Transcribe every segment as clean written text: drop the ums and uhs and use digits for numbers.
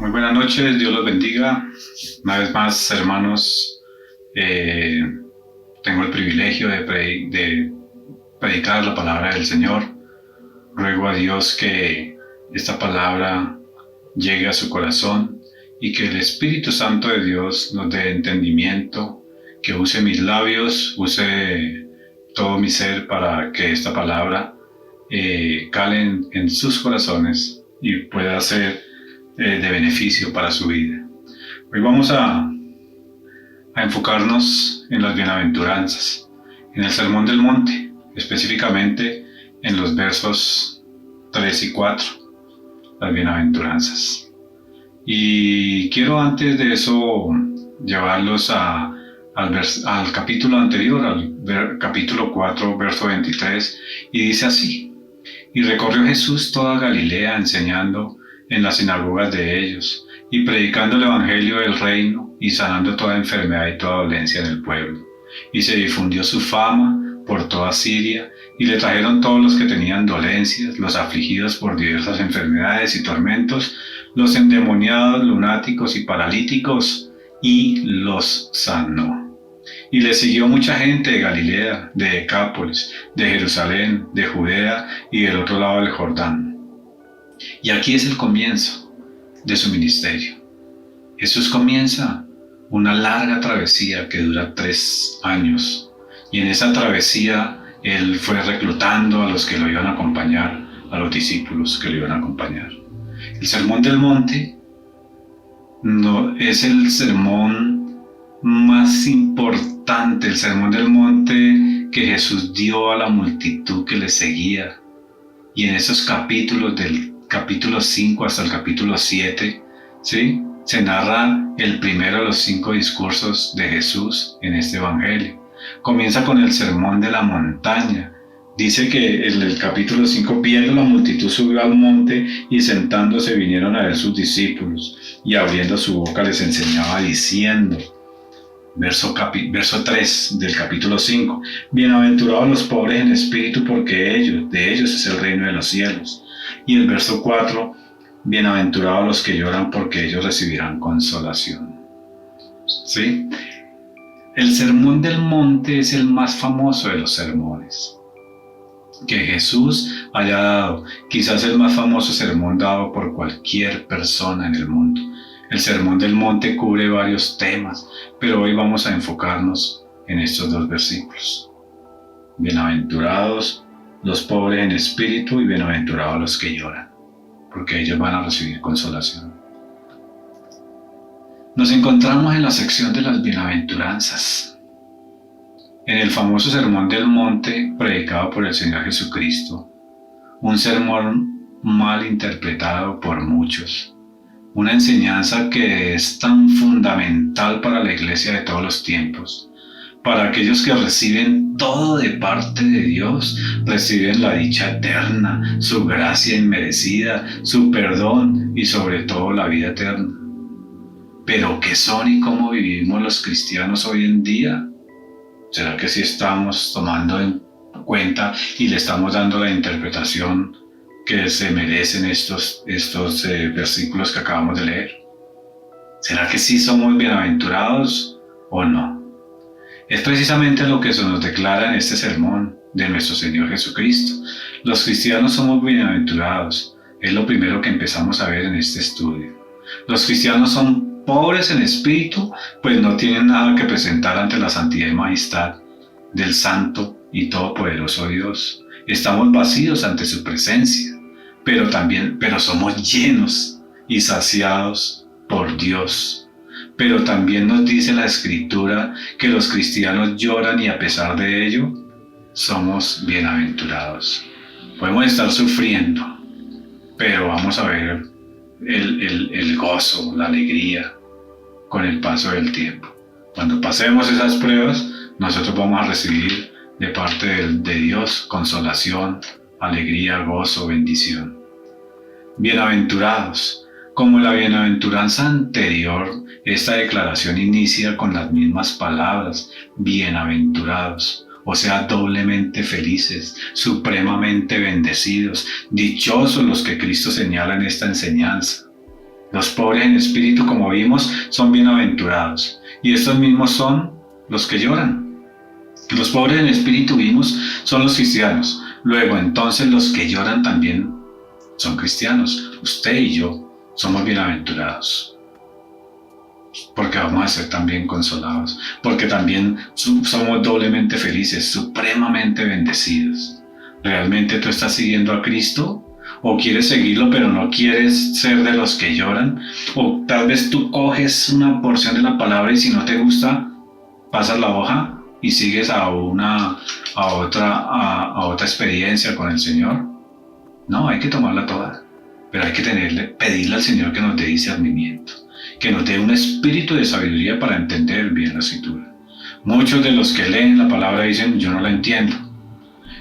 Muy buenas noches, Dios los bendiga. Una vez más, hermanos, eh, tengo el privilegio de predicar la palabra del Señor. Ruego a Dios que esta palabra llegue a su corazón y que el Espíritu Santo de Dios nos dé entendimiento, que use mis labios, use todo mi ser para que esta palabra cale en sus corazones y pueda ser de beneficio para su vida. Hoy vamos a enfocarnos en las bienaventuranzas, en el Sermón del Monte, específicamente en los versos 3 y 4, las bienaventuranzas. Y quiero antes de eso llevarlos al capítulo anterior, al capítulo 4, verso 23, y dice así: Y recorrió Jesús toda Galilea enseñando en las sinagogas de ellos, y predicando el evangelio del reino, y sanando toda enfermedad y toda dolencia en el pueblo. Y se difundió su fama por toda Siria, y le trajeron todos los que tenían dolencias, los afligidos por diversas enfermedades y tormentos, los endemoniados, lunáticos y paralíticos, y los sanó. Y le siguió mucha gente de Galilea, de Decápolis, de Jerusalén, de Judea y del otro lado del Jordán. Y aquí es el comienzo de su ministerio. Jesús comienza una larga travesía que dura 3 años. Y en esa travesía Él fue reclutando a los que lo iban a acompañar, a los discípulos que lo iban a acompañar. El Sermón del Monte no es el sermón más importante, el Sermón del Monte que Jesús dio a la multitud que le seguía. Y en esos capítulos, del capítulo 5 hasta el capítulo 7, ¿sí?, se narra el primero de los 5 discursos de Jesús en este evangelio. Comienza con el Sermón de la Montaña. Dice que en el capítulo 5, viendo la multitud, subió al monte, y sentándose vinieron a él sus discípulos, y abriendo su boca les enseñaba diciendo, verso 3 del capítulo 5, bienaventurados los pobres en espíritu, porque de ellos es el reino de los cielos. Y el verso 4, bienaventurados los que lloran, porque ellos recibirán consolación. ¿Sí? El Sermón del Monte es el más famoso de los sermones que Jesús haya dado, quizás el más famoso sermón dado por cualquier persona en el mundo. El Sermón del Monte cubre varios temas, pero hoy vamos a enfocarnos en estos 2 versículos. Bienaventurados los pobres en espíritu y bienaventurados los que lloran, porque ellos van a recibir consolación. Nos encontramos en la sección de las bienaventuranzas. En el famoso Sermón del Monte predicado por el Señor Jesucristo, un sermón mal interpretado por muchos, una enseñanza que es tan fundamental para la iglesia de todos los tiempos. Para aquellos que reciben todo de parte de Dios, reciben la dicha eterna, su gracia inmerecida, su perdón y sobre todo la vida eterna. Pero ¿qué son y cómo vivimos los cristianos hoy en día? ¿Será que sí estamos tomando en cuenta y le estamos dando la interpretación que se merecen estos versículos que acabamos de leer? ¿Será que sí somos bienaventurados o no? Es precisamente lo que se nos declara en este sermón de nuestro Señor Jesucristo. Los cristianos somos bienaventurados. Es lo primero que empezamos a ver en este estudio. Los cristianos son pobres en espíritu, pues no tienen nada que presentar ante la santidad y majestad del Santo y Todopoderoso Dios. Estamos vacíos ante su presencia, pero somos llenos y saciados por Dios. Pero también nos dice la Escritura que los cristianos lloran y a pesar de ello, somos bienaventurados. Podemos estar sufriendo, pero vamos a ver el gozo, la alegría con el paso del tiempo. Cuando pasemos esas pruebas, nosotros vamos a recibir de parte de Dios consolación, alegría, gozo, bendición. Bienaventurados. Como la bienaventuranza anterior, esta declaración inicia con las mismas palabras, bienaventurados, o sea, doblemente felices, supremamente bendecidos, dichosos los que Cristo señala en esta enseñanza. Los pobres en espíritu, como vimos, son bienaventurados. Y estos mismos son los que lloran. Los pobres en espíritu, vimos, son los cristianos. Luego, entonces, los que lloran también son cristianos. Usted y yo somos bienaventurados. Porque vamos a ser también consolados. Porque también somos doblemente felices, supremamente bendecidos. ¿Realmente tú estás siguiendo a Cristo? ¿O quieres seguirlo pero no quieres ser de los que lloran? ¿O tal vez tú coges una porción de la palabra y si no te gusta, pasas la hoja y sigues a otra experiencia con el Señor? No, hay que tomarla toda, pero hay que pedirle al Señor que nos dé discernimiento, que nos dé un espíritu de sabiduría para entender bien la Escritura. Muchos de los que leen la palabra dicen, yo no la entiendo.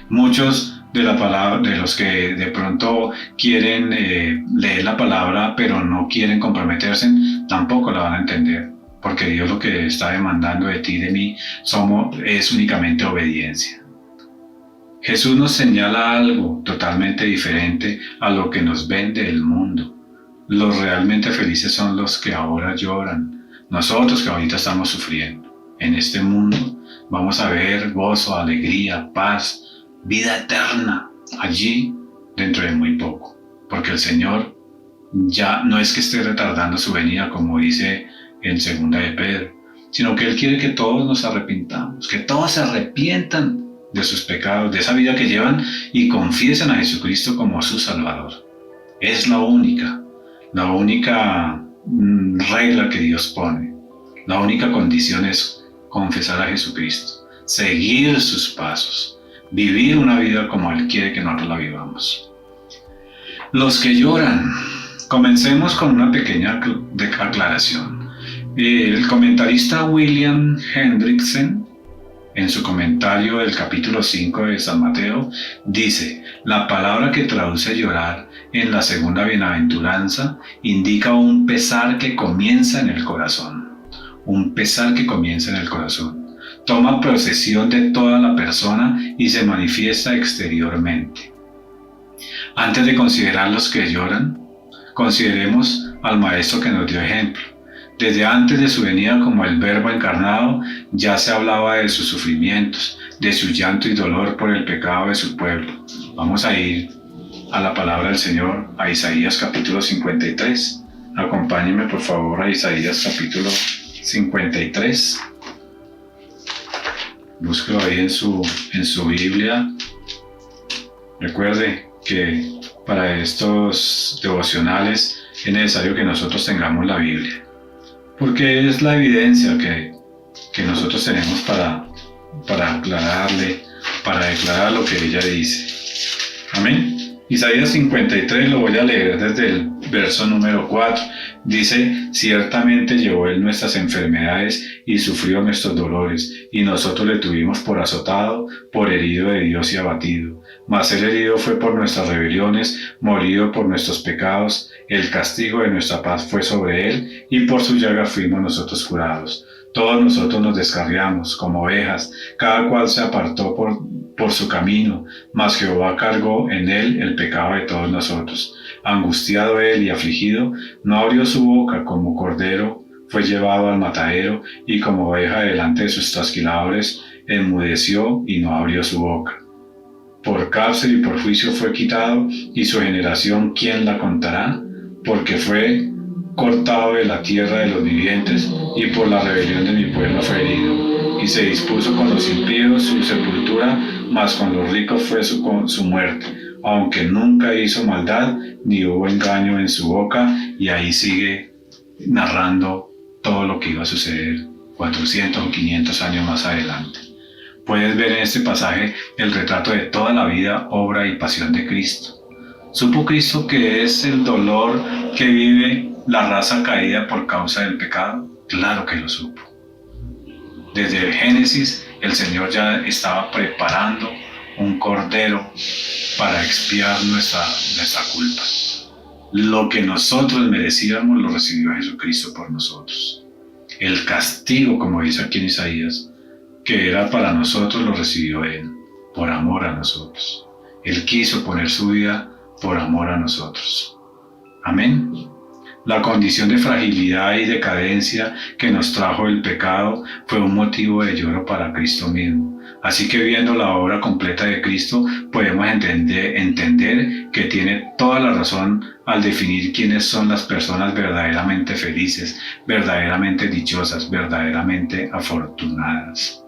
Muchos de los que de pronto quieren leer la palabra pero no quieren comprometerse, tampoco la van a entender, porque Dios lo que está demandando de ti y de mí es únicamente obediencia. Jesús nos señala algo totalmente diferente a lo que nos vende el mundo. Los realmente felices son los que ahora lloran, nosotros que ahorita estamos sufriendo. En este mundo vamos a ver gozo, alegría, paz, vida eterna allí dentro de muy poco, porque el Señor ya no es que esté retardando su venida como dice en 2 de Pedro, sino que Él quiere que todos nos arrepintamos, que todos se arrepientan de sus pecados, de esa vida que llevan y confiesen a Jesucristo como su Salvador. Es la única regla que Dios pone. La única condición es confesar a Jesucristo, seguir sus pasos, vivir una vida como Él quiere que nosotros la vivamos. Los que lloran. Comencemos con una pequeña aclaración. El comentarista William Hendrickson, en su comentario del capítulo 5 de San Mateo, dice: la palabra que traduce llorar en la segunda bienaventuranza indica un pesar que comienza en el corazón. Un pesar que comienza en el corazón. Toma posesión de toda la persona y se manifiesta exteriormente. Antes de considerar los que lloran, consideremos al Maestro que nos dio ejemplo. Desde antes de su venida como el Verbo encarnado, ya se hablaba de sus sufrimientos, de su llanto y dolor por el pecado de su pueblo. Vamos a ir a la palabra del Señor, a Isaías capítulo 53. Acompáñenme por favor a Isaías capítulo 53. Búsquelo ahí en su Biblia. Recuerde que para estos devocionales es necesario que nosotros tengamos la Biblia, porque es la evidencia que nosotros tenemos para aclararle, para declarar lo que ella dice. Amén. Isaías 53 lo voy a leer desde el verso número 4. Dice: ciertamente llevó Él nuestras enfermedades y sufrió nuestros dolores, y nosotros le tuvimos por azotado, por herido de Dios y abatido. Mas Él herido fue por nuestras rebeliones, molido por nuestros pecados. El castigo de nuestra paz fue sobre Él, y por su llaga fuimos nosotros curados. Todos nosotros nos descarriamos como ovejas, cada cual se apartó por su camino, mas Jehová cargó en Él el pecado de todos nosotros. Angustiado Él y afligido, no abrió su boca. Como cordero fue llevado al matadero, y como oveja delante de sus trasquiladores, enmudeció y no abrió su boca. Por cárcel y por juicio fue quitado, y su generación, ¿quién la contará? Porque fue cortado de la tierra de los vivientes, y por la rebelión de mi pueblo fue herido. Y se dispuso con los impíos su sepultura, mas con los ricos fue su muerte, aunque nunca hizo maldad, ni hubo engaño en su boca. Y ahí sigue narrando todo lo que iba a suceder 400 o 500 años más adelante. Puedes ver en este pasaje el retrato de toda la vida, obra y pasión de Cristo. ¿Supo Cristo que es el dolor que vive la raza caída por causa del pecado? Claro que lo supo. Desde el Génesis, el Señor ya estaba preparando un cordero para expiar nuestra culpa. Lo que nosotros merecíamos lo recibió Jesucristo por nosotros. El castigo, como dice aquí en Isaías, que era para nosotros, lo recibió Él, por amor a nosotros. Él quiso poner su vida por amor a nosotros. Amén. La condición de fragilidad y decadencia que nos trajo el pecado fue un motivo de lloro para Cristo mismo. Así que viendo la obra completa de Cristo, podemos entender que tiene toda la razón al definir quiénes son las personas verdaderamente felices, verdaderamente dichosas, verdaderamente afortunadas.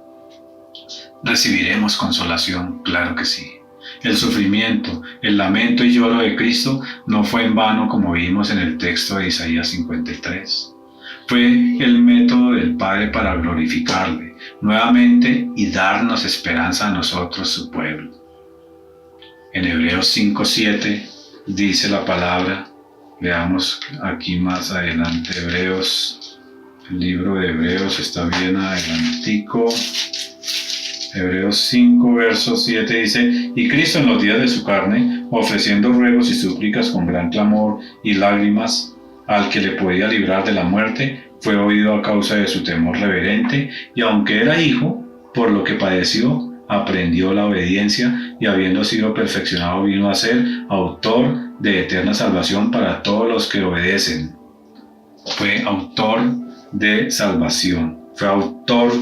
¿Recibiremos consolación? Claro que sí. El sufrimiento, el lamento y lloro de Cristo no fue en vano, como vimos en el texto de Isaías 53. Fue el método del Padre para glorificarle nuevamente y darnos esperanza a nosotros, su pueblo. En Hebreos 5:7 dice la palabra, veamos aquí más adelante Hebreos, el libro de Hebreos está bien adelantico. Hebreos 5, verso 7 dice, y Cristo en los días de su carne, ofreciendo ruegos y súplicas con gran clamor y lágrimas, al que le podía librar de la muerte, fue oído a causa de su temor reverente, y aunque era hijo, por lo que padeció, aprendió la obediencia, y habiendo sido perfeccionado vino a ser autor de eterna salvación para todos los que obedecen. Fue autor de salvación, fue autor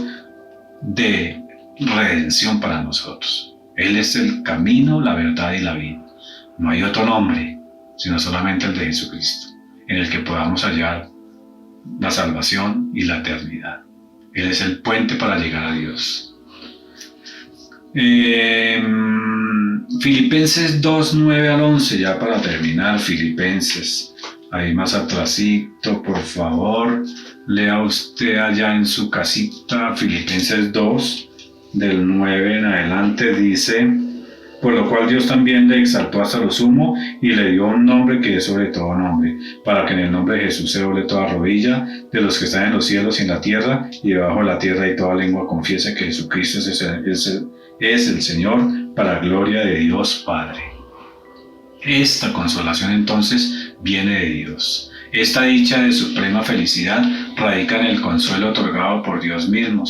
de redención para nosotros. Él es el camino, la verdad y la vida. No hay otro nombre, sino solamente el de Jesucristo, en el que podamos hallar la salvación y la eternidad. Él es el puente para llegar a Dios. Filipenses 2, 9 al 11, ya para terminar, Filipenses. Ahí más atrasito, por favor, lea usted allá en su casita, Filipenses 2, del 9 en adelante, dice, por lo cual Dios también le exaltó hasta lo sumo y le dio un nombre que es sobre todo nombre, para que en el nombre de Jesús se doble toda rodilla de los que están en los cielos y en la tierra y debajo de la tierra, y toda lengua confiese que Jesucristo es el Señor, para gloria de Dios Padre. Esta consolación entonces viene de Dios. Esta dicha de suprema felicidad radica en el consuelo otorgado por Dios mismo.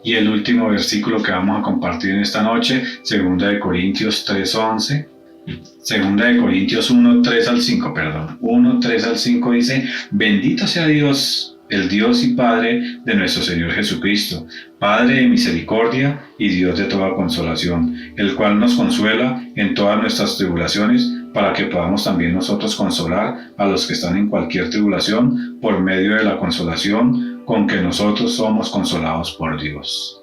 Y el último versículo que vamos a compartir en esta noche, 2 Corintios 3:11, 2 Corintios 1:3 al 5, 1:3 al 5 dice, bendito sea Dios, el Dios y Padre de nuestro Señor Jesucristo, Padre de misericordia y Dios de toda consolación, el cual nos consuela en todas nuestras tribulaciones, para que podamos también nosotros consolar a los que están en cualquier tribulación por medio de la consolación con que nosotros somos consolados por Dios.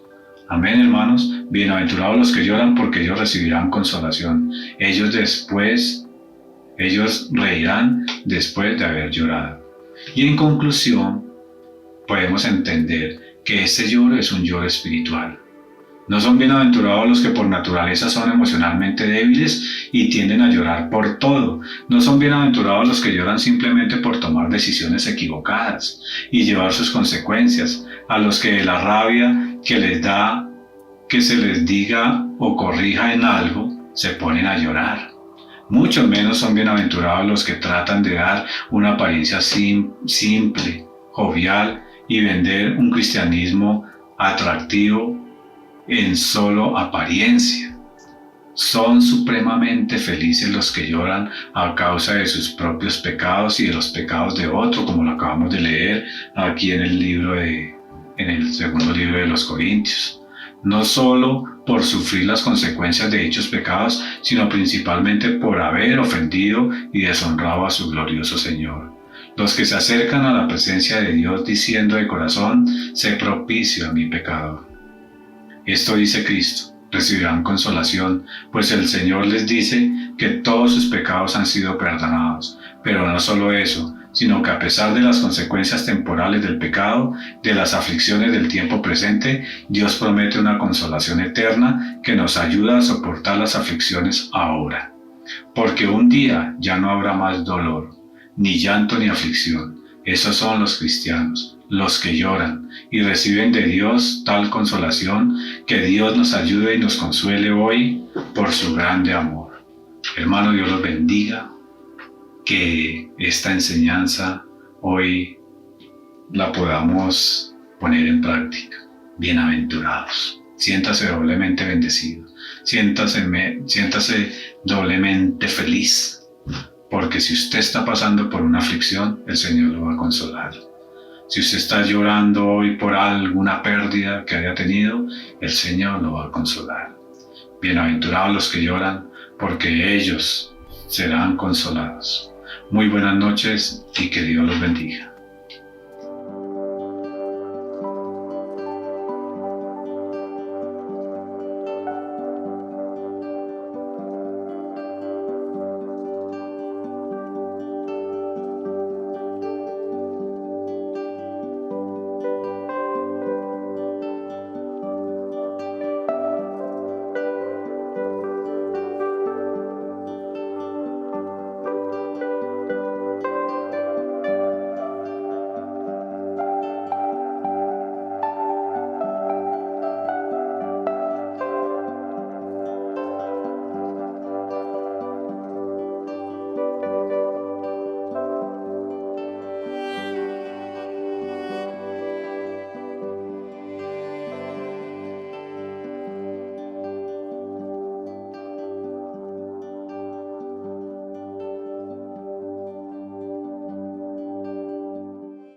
Amén, hermanos. Bienaventurados los que lloran, porque ellos recibirán consolación. Ellos reirán después de haber llorado. Y en conclusión, podemos entender que este lloro es un lloro espiritual. No son bienaventurados los que por naturaleza son emocionalmente débiles y tienden a llorar por todo. No son bienaventurados los que lloran simplemente por tomar decisiones equivocadas y llevar sus consecuencias, a los que de la rabia que les da que se les diga o corrija en algo, se ponen a llorar. Mucho menos son bienaventurados los que tratan de dar una apariencia simple, jovial y vender un cristianismo atractivo en solo apariencia. Son supremamente felices los que lloran a causa de sus propios pecados y de los pecados de otro, como lo acabamos de leer aquí en el segundo libro de los Corintios. No solo por sufrir las consecuencias de dichos pecados, sino principalmente por haber ofendido y deshonrado a su glorioso Señor. Los que se acercan a la presencia de Dios diciendo de corazón, sé propicio a mi pecador. Esto dice Cristo, recibirán consolación, pues el Señor les dice que todos sus pecados han sido perdonados. Pero no solo eso, sino que a pesar de las consecuencias temporales del pecado, de las aflicciones del tiempo presente, Dios promete una consolación eterna que nos ayuda a soportar las aflicciones ahora. Porque un día ya no habrá más dolor, ni llanto ni aflicción. Esos son los cristianos, los que lloran y reciben de Dios tal consolación. Que Dios nos ayude y nos consuele hoy por su grande amor. Hermano, Dios los bendiga. Que esta enseñanza hoy la podamos poner en práctica. Bienaventurados. Siéntase doblemente bendecido. Siéntase doblemente feliz, porque si usted está pasando por una aflicción, el Señor lo va a consolar. Si usted está llorando hoy por alguna pérdida que haya tenido, el Señor lo va a consolar. Bienaventurados los que lloran, porque ellos serán consolados. Muy buenas noches y que Dios los bendiga.